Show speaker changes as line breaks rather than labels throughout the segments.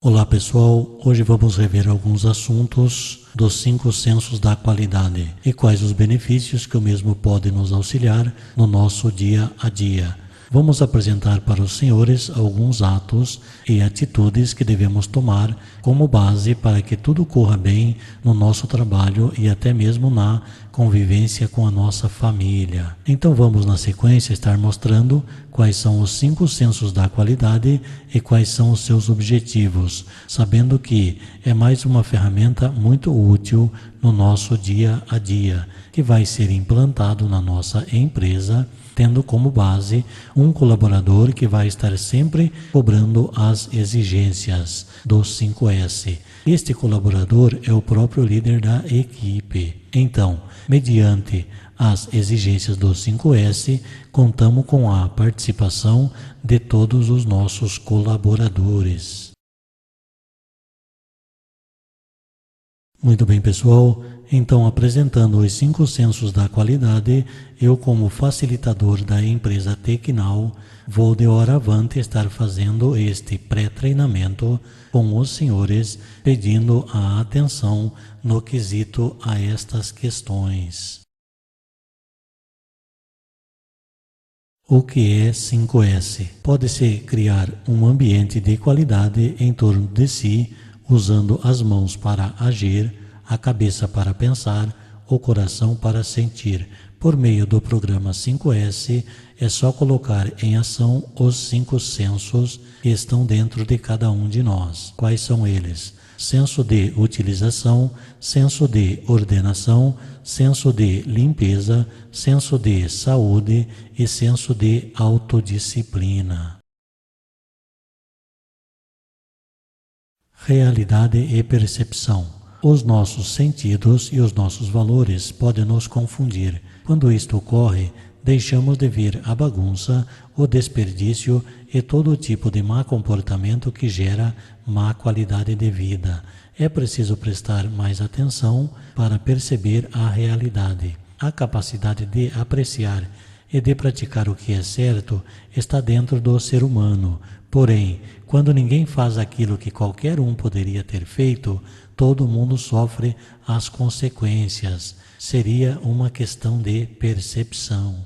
Olá pessoal, hoje vamos rever alguns assuntos dos 5 sensos da qualidade e quais os benefícios que o mesmo pode nos auxiliar no nosso dia a dia. Vamos apresentar para os senhores alguns atos e atitudes que devemos tomar como base para que tudo corra bem no nosso trabalho e até mesmo na convivência com a nossa família. Então vamos na sequência estar mostrando quais são os 5 sensos da qualidade e quais são os seus objetivos, sabendo que é mais uma ferramenta muito útil no nosso dia a dia, que vai ser implantado na nossa empresa, tendo como base um colaborador que vai estar sempre cobrando as exigências dos 5S. Este colaborador é o próprio líder da equipe. Então, mediante as exigências dos 5S, contamos com a participação de todos os nossos colaboradores. Muito bem, pessoal. Então, apresentando os 5 sensos da qualidade, eu, como facilitador da empresa Tecnal, vou de hora avante estar fazendo este pré-treinamento com os senhores, pedindo a atenção no quesito a estas questões. O que é 5S? Pode-se criar um ambiente de qualidade em torno de si, usando as mãos para agir, a cabeça para pensar, o coração para sentir. Por meio do programa 5S, é só colocar em ação os 5 sensos que estão dentro de cada um de nós. Quais são eles? Senso de utilização, senso de ordenação, senso de limpeza, senso de saúde e senso de autodisciplina. Realidade e percepção. Os nossos sentidos e os nossos valores podem nos confundir. Quando isto ocorre, deixamos de ver a bagunça, o desperdício e todo tipo de má comportamento que gera má qualidade de vida. É preciso prestar mais atenção para perceber a realidade. A capacidade de apreciar e de praticar o que é certo está dentro do ser humano. Porém, quando ninguém faz aquilo que qualquer um poderia ter feito, todo mundo sofre as consequências. Seria uma questão de percepção.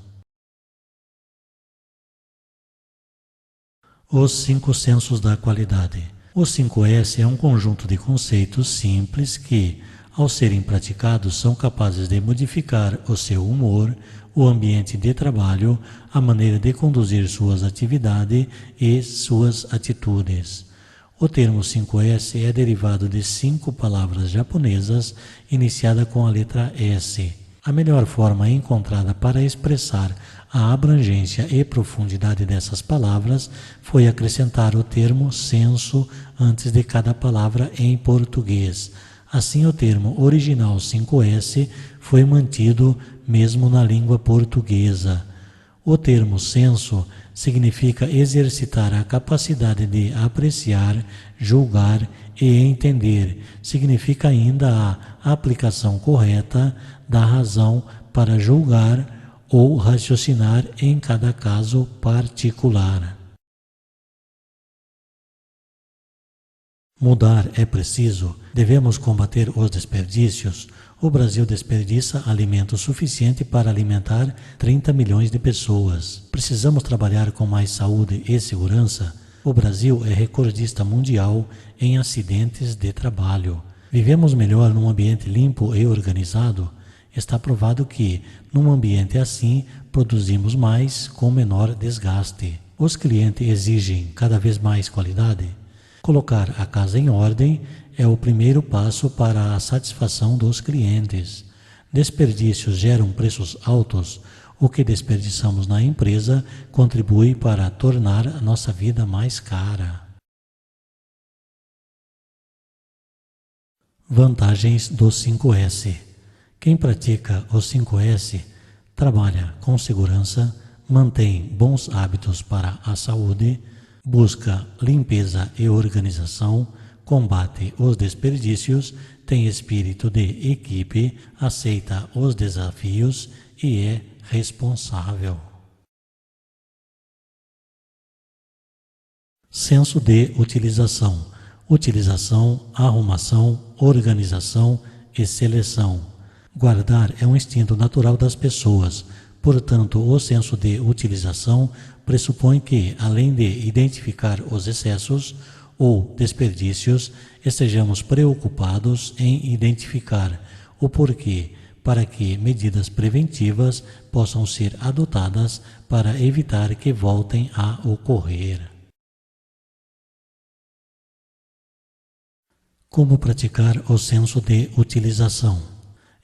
Os 5 sensos da qualidade. O 5S é um conjunto de conceitos simples que, ao serem praticados, são capazes de modificar o seu humor, o ambiente de trabalho, a maneira de conduzir suas atividades e suas atitudes. O termo 5S é derivado de 5 palavras japonesas iniciada com a letra S. A melhor forma encontrada para expressar a abrangência e profundidade dessas palavras foi acrescentar o termo senso antes de cada palavra em português. Assim, o termo original 5S foi mantido mesmo na língua portuguesa. O termo senso significa exercitar a capacidade de apreciar, julgar e entender. Significa ainda a aplicação correta da razão para julgar ou raciocinar em cada caso particular. Mudar é preciso, devemos combater os desperdícios. O Brasil desperdiça alimento suficiente para alimentar 30 milhões de pessoas. Precisamos trabalhar com mais saúde e segurança. O Brasil é recordista mundial em acidentes de trabalho. Vivemos melhor num ambiente limpo e organizado. Está provado que, num ambiente assim, produzimos mais com menor desgaste. Os clientes exigem cada vez mais qualidade. Colocar a casa em ordem é o primeiro passo para a satisfação dos clientes. Desperdícios geram preços altos. O que desperdiçamos na empresa contribui para tornar a nossa vida mais cara. Vantagens do 5S. Quem pratica os 5S trabalha com segurança, mantém bons hábitos para a saúde, busca limpeza e organização, combate os desperdícios, tem espírito de equipe, aceita os desafios e é responsável. Senso de utilização. utilização, arrumação, organização e seleção. Guardar é um instinto natural das pessoas, portanto, o senso de utilização pressupõe que, além de identificar os excessos ou desperdícios, estejamos preocupados em identificar o porquê, para que medidas preventivas possam ser adotadas para evitar que voltem a ocorrer. Como praticar o senso de utilização?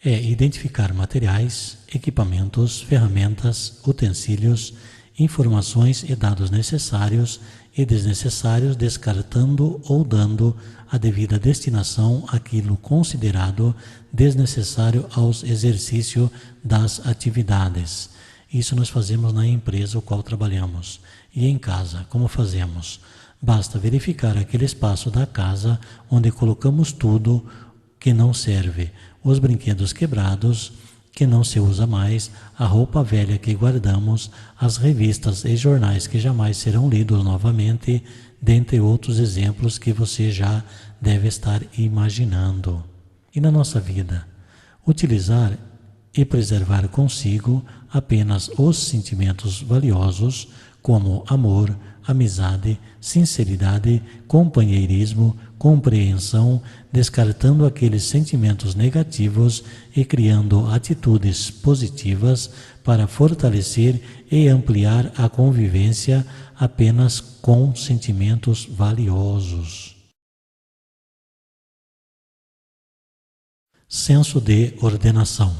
É identificar materiais, equipamentos, ferramentas, utensílios, informações e dados necessários e desnecessários, descartando ou dando a devida destinação àquilo considerado desnecessário ao exercício das atividades. Isso nós fazemos na empresa o qual trabalhamos. E em casa, como fazemos? Basta verificar aquele espaço da casa onde colocamos tudo que não serve, os brinquedos quebrados, que não se usa mais, a roupa velha que guardamos, as revistas e jornais que jamais serão lidos novamente, dentre outros exemplos que você já deve estar imaginando. E na nossa vida, utilizar e preservar consigo apenas os sentimentos valiosos, como amor, amizade, sinceridade, companheirismo, compreensão, descartando aqueles sentimentos negativos e criando atitudes positivas para fortalecer e ampliar a convivência apenas com sentimentos valiosos. Senso de ordenação.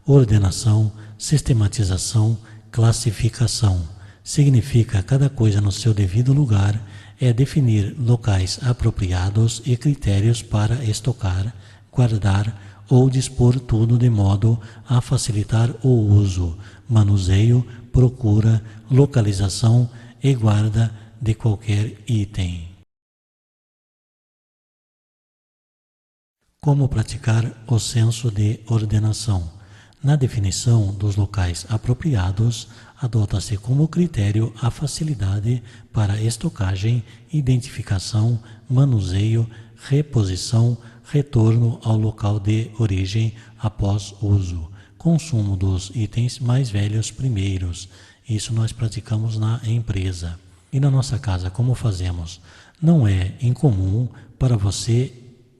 Ordenação, sistematização, classificação. Significa cada coisa no seu devido lugar, é definir locais apropriados e critérios para estocar, guardar ou dispor tudo de modo a facilitar o uso, manuseio, procura, localização e guarda de qualquer item. Como praticar o senso de ordenação? Na definição dos locais apropriados, adota-se como critério a facilidade para estocagem, identificação, manuseio, reposição, retorno ao local de origem após uso, consumo dos itens mais velhos primeiros. Isso nós praticamos na empresa. E na nossa casa, como fazemos? Não é incomum para você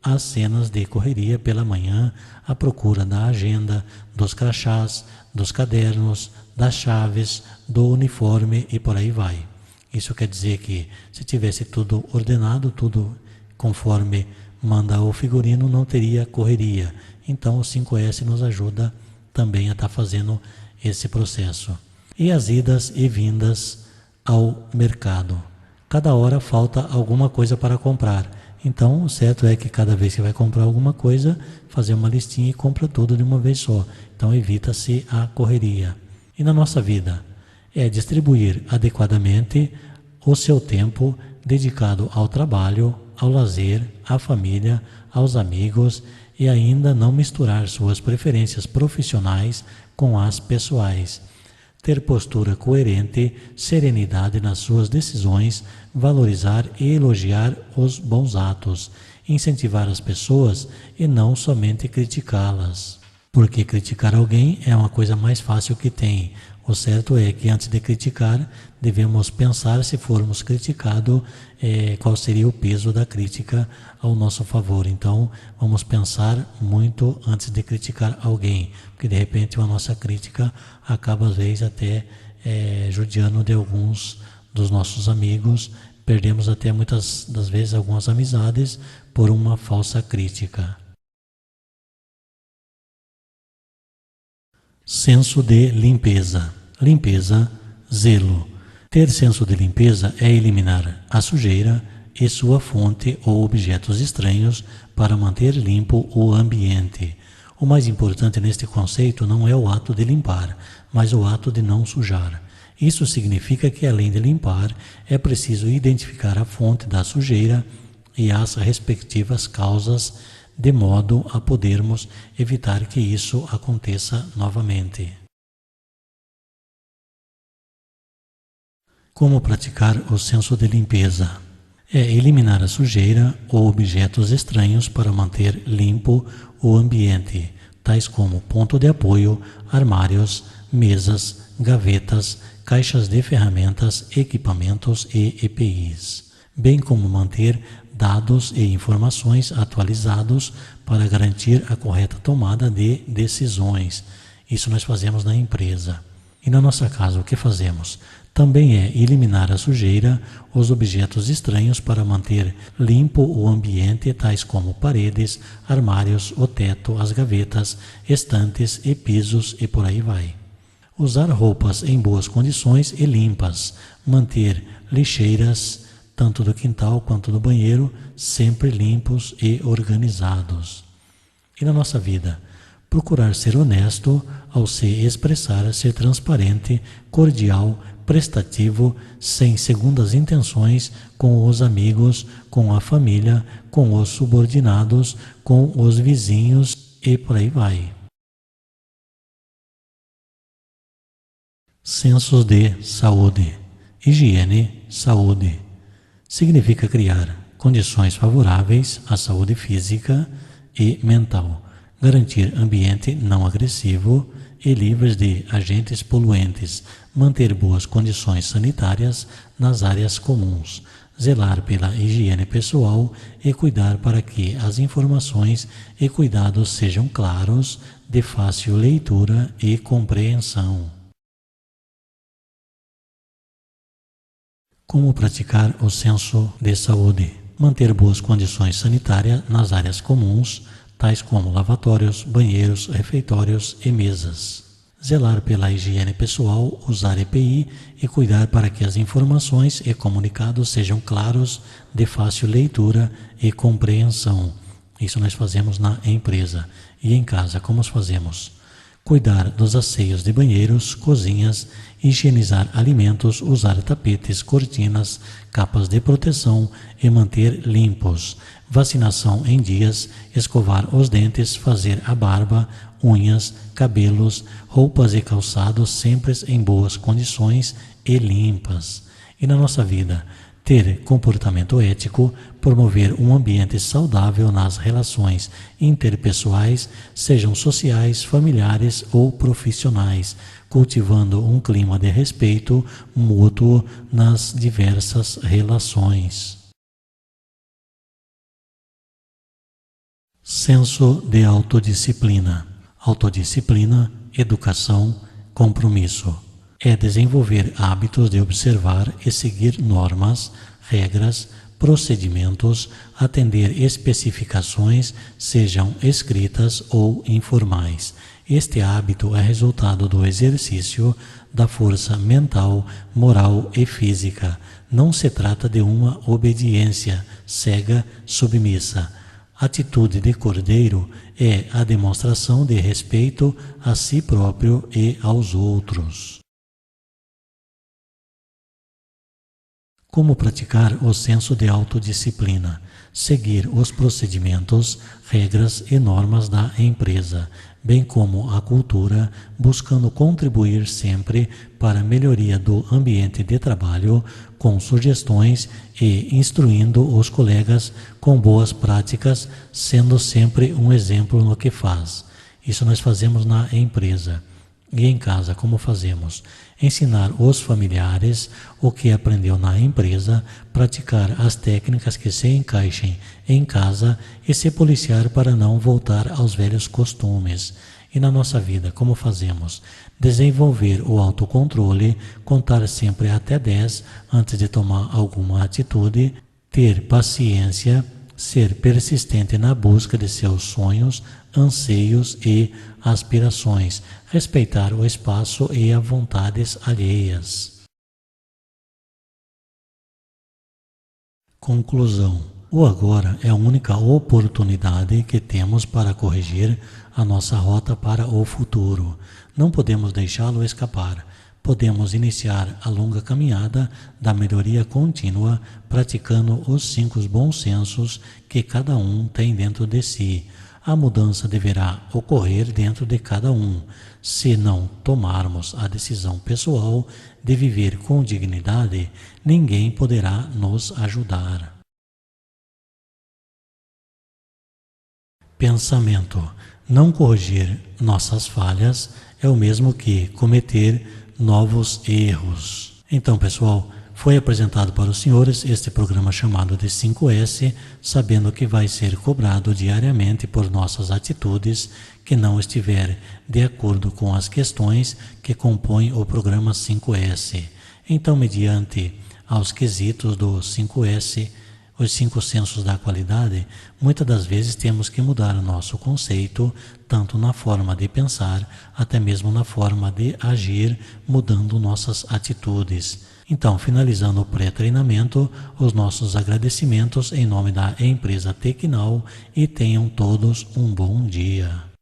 as cenas de correria pela manhã, à procura da agenda, dos crachás, dos cadernos, das chaves, do uniforme e por aí vai. Isso quer dizer que se tivesse tudo ordenado, tudo conforme manda o figurino, não teria correria. Então o 5S nos ajuda também a estar fazendo esse processo. E as idas e vindas ao mercado. Cada hora falta alguma coisa para comprar. Então, o certo é que cada vez que vai comprar alguma coisa, fazer uma listinha e compra tudo de uma vez só. Então, evita-se a correria. E na nossa vida, é distribuir adequadamente o seu tempo dedicado ao trabalho, ao lazer, à família, aos amigos e ainda não misturar suas preferências profissionais com as pessoais. Ter postura coerente, serenidade nas suas decisões, valorizar e elogiar os bons atos, incentivar as pessoas e não somente criticá-las. Porque criticar alguém é uma coisa mais fácil que tem. O certo é que antes de criticar, devemos pensar, se formos criticados, qual seria o peso da crítica ao nosso favor. Então, vamos pensar muito antes de criticar alguém, porque de repente a nossa crítica acaba às vezes até judiando de alguns dos nossos amigos, perdemos até muitas das vezes algumas amizades por uma falsa crítica. Senso de limpeza. Limpeza, zelo. Ter senso de limpeza é eliminar a sujeira e sua fonte ou objetos estranhos para manter limpo o ambiente. O mais importante neste conceito não é o ato de limpar, mas o ato de não sujar. Isso significa que, além de limpar, é preciso identificar a fonte da sujeira e as respectivas causas, de modo a podermos evitar que isso aconteça novamente. Como praticar o senso de limpeza? é eliminar a sujeira ou objetos estranhos para manter limpo o ambiente, tais como ponto de apoio, armários, mesas, gavetas, caixas de ferramentas, equipamentos e EPIs, bem como manter dados e informações atualizados para garantir a correta tomada de decisões. Isso nós fazemos na empresa. E na nossa casa, o que fazemos? Também é eliminar a sujeira, os objetos estranhos para manter limpo o ambiente, tais como paredes, armários, o teto, as gavetas, estantes e pisos e por aí vai. Usar roupas em boas condições e limpas, manter lixeiras, tanto do quintal quanto do banheiro, sempre limpos e organizados. E na nossa vida? Procurar ser honesto ao se expressar, ser transparente, cordial, prestativo, sem segundas intenções com os amigos, com a família, com os subordinados, com os vizinhos e por aí vai. Sensos de saúde. Higiene, saúde. Significa criar condições favoráveis à saúde física e mental, garantir ambiente não agressivo e livres de agentes poluentes, manter boas condições sanitárias nas áreas comuns, zelar pela higiene pessoal e cuidar para que as informações e cuidados sejam claros, de fácil leitura e compreensão. Como praticar o senso de saúde? Manter boas condições sanitárias nas áreas comuns, tais como lavatórios, banheiros, refeitórios e mesas. Zelar pela higiene pessoal, usar EPI e cuidar para que as informações e comunicados sejam claros, de fácil leitura e compreensão. Isso nós fazemos na empresa. E em casa, como fazemos? Cuidar dos asseios de banheiros, cozinhas, higienizar alimentos, usar tapetes, cortinas, capas de proteção e manter limpos. Vacinação em dias, escovar os dentes, fazer a barba, unhas, cabelos, roupas e calçados sempre em boas condições e limpas. E na nossa vida, ter comportamento ético, promover um ambiente saudável nas relações interpessoais, sejam sociais, familiares ou profissionais, cultivando um clima de respeito mútuo nas diversas relações. Senso de autodisciplina. Autodisciplina, educação, compromisso. É desenvolver hábitos de observar e seguir normas, regras, procedimentos, atender especificações, sejam escritas ou informais. Este hábito é resultado do exercício da força mental, moral e física. Não se trata de uma obediência cega, submissa. Atitude de cordeiro é a demonstração de respeito a si próprio e aos outros. Como praticar o senso de autodisciplina? Seguir os procedimentos, regras e normas da empresa, bem como a cultura, buscando contribuir sempre para a melhoria do ambiente de trabalho, com sugestões e instruindo os colegas com boas práticas, sendo sempre um exemplo no que faz. Isso nós fazemos na empresa. E em casa, como fazemos? Ensinar os familiares o que aprendeu na empresa, praticar as técnicas que se encaixem em casa e se policiar para não voltar aos velhos costumes. E na nossa vida, como fazemos? Desenvolver o autocontrole, contar sempre até 10 antes de tomar alguma atitude, ter paciência, ser persistente na busca de seus sonhos, anseios e aspirações, respeitar o espaço e as vontades alheias. Conclusão. O agora é a única oportunidade que temos para corrigir a nossa rota para o futuro. Não podemos deixá-lo escapar. Podemos iniciar a longa caminhada da melhoria contínua, praticando os 5 bons sensos que cada um tem dentro de si. A mudança deverá ocorrer dentro de cada um. Se não tomarmos a decisão pessoal de viver com dignidade, ninguém poderá nos ajudar. pensamento. Não corrigir nossas falhas é o mesmo que cometer novos erros. Então, pessoal, foi apresentado para os senhores este programa chamado de 5S, sabendo que vai ser cobrado diariamente por nossas atitudes que não estiver de acordo com as questões que compõem o programa 5S. Então, mediante aos quesitos do 5S, os 5 sensos da qualidade, muitas das vezes temos que mudar o nosso conceito, tanto na forma de pensar, até mesmo na forma de agir, mudando nossas atitudes. Então, finalizando o pré-treinamento, os nossos agradecimentos em nome da empresa Tecnal e tenham todos um bom dia.